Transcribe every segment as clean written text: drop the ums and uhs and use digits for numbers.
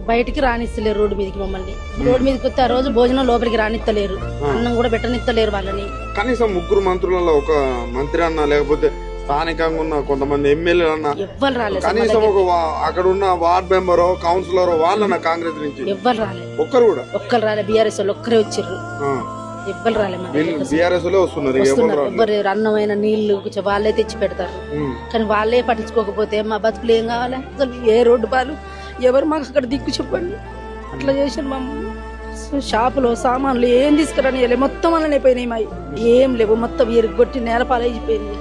బయటికి రానిస్తలేరు రోడ్డు మీదకి మమ్మల్ని. రోడ్డు మీదకి వస్తే ఆ రోజు భోజనం లోపలికి రానిస్తలేరు, అన్నం కూడా పెట్టనిస్తలేరు వాళ్ళని. కనీసం ముగ్గురు మంత్రులలో ఒక మంత్రి అన్నా లేకపోతే స్థానికంగా ఉన్న కొంతమంది ఎమ్మెల్యేలు అన్నా ఎవ్వరు రాలేదు. కనీసం ఒక అక్కడ ఉన్న వార్డ్ మెంబరో కౌన్సిలరో వాళ్ళన్న కాంగ్రెస్ నుంచి ఎవ్వరు రాలేదు. ఒక్కరు రాలేదు. బీఆర్ఎస్ వాళ్ళు ఒక్కరే వచ్చారు, ఎవ్వరు రాలేదు. బీఆర్ఎస్ వస్తున్నారు. ఎవ్వరు అన్నమైన నీళ్లు వాళ్ళే తెచ్చి పెడతారు, కానీ వాళ్ళే పట్టించుకోకపోతే మా బతుకులు ఏం కావాలి? అసలు ఏ రోడ్డు పాలు ఎవరు మాకు అక్కడ దిక్కు చెప్పండి. అట్లా చేసాను మమ్మల్ని. షాపులో సామాన్లు ఏం తీసుకురాని మొత్తం అలానే పోయినాయి. మావి ఏం లేవు, మొత్తం ఎరుగొట్టి నేలపాలైపోయింది.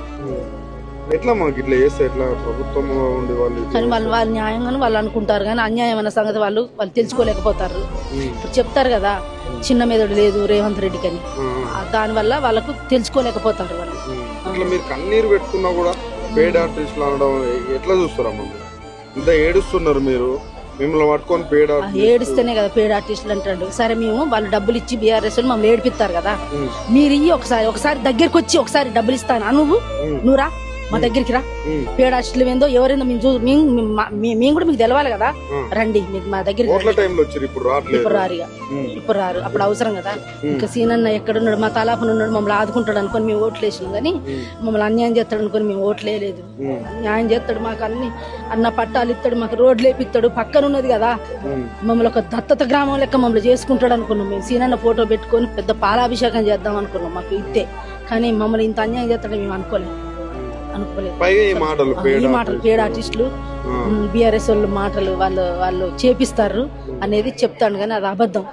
ఎట్లా మాకు ఇట్లా చేస్తే ఎట్లా ప్రభుత్వం ఉండి వాళ్ళు కానీ వాళ్ళు న్యాయంగానే వాళ్ళు అనుకుంటారు, కానీ అన్యాయమైన సంగతి వాళ్ళు తెలుసుకోలేకపోతారు. ఇప్పుడు చెప్తారు కదా చిన్న మెదడు లేదు రేవంత్ రెడ్డికి అని, దానివల్ల వాళ్ళకు తెలుసుకోలేకపోతారు వాళ్ళు. అట్లా మీరు కన్నీరు పెట్టుకున్నా కూడా పేడ్ ఆర్టిస్టులు అనడం ఎట్లా చూస్తారమ్మా? ఇంత ఏడుస్తున్నారు మీరు, మిమ్మల్ని పట్టుకొని పేడ్ ఏడిస్తేనే కదా పేడ్ ఆర్టిస్టులు అంటాడు. సరే మేము వాళ్ళు డబ్బులు ఇచ్చి బీఆర్ఎస్ మమ్మల్ని ఏడిపిస్తారు కదా, మీరు ఇయ్యి ఒకసారి దగ్గరికి వచ్చి ఒకసారి డబ్బులు ఇస్తాను నువ్వు రా మా దగ్గరికి రా. పేడ ఆర్టిస్టులు ఏందో ఎవరైందో మేము కూడా మీకు తెలవాలి కదా, రండి మీకు మా దగ్గరికి. ఇప్పుడు రారు, అప్పుడు అవసరం కదా. ఇంకా సీనన్న ఎక్కడున్నాడు, మా తలాపన ఉన్నాడు, మమ్మల్ని ఆదుకుంటాడు అనుకొని మేము ఓట్లు వేసినాం, కానీ మమ్మల్ని అన్యాయం చేస్తాడు అనుకొని మేము ఓట్లు వేయలేదు. న్యాయం చేస్తాడు, మాకు అన్న పట్టాలు ఇస్తాడు, మాకు రోడ్లు వేపిస్తాడు. పక్కన ఉన్నది కదా, మమ్మల్ని ఒక దత్తత గ్రామం లెక్క మమ్మల్ని చేసుకుంటాడు అనుకున్నాం. మేము సీనన్న ఫోటో పెట్టుకొని పెద్ద పాలాభిషేకం చేద్దాం అనుకున్నాం, మాకు ఇస్తే. కానీ మమ్మల్ని ఇంత అన్యాయం చేస్తాడని మేము అనుకోలేదు. ఈ మాటలు పేడ ఆర్టిస్టులు బీఆర్ఎస్ వాళ్ళు మాటలు వాళ్ళు చేపిస్తారు అనేది చెప్తాను, కానీ అది అబద్ధం.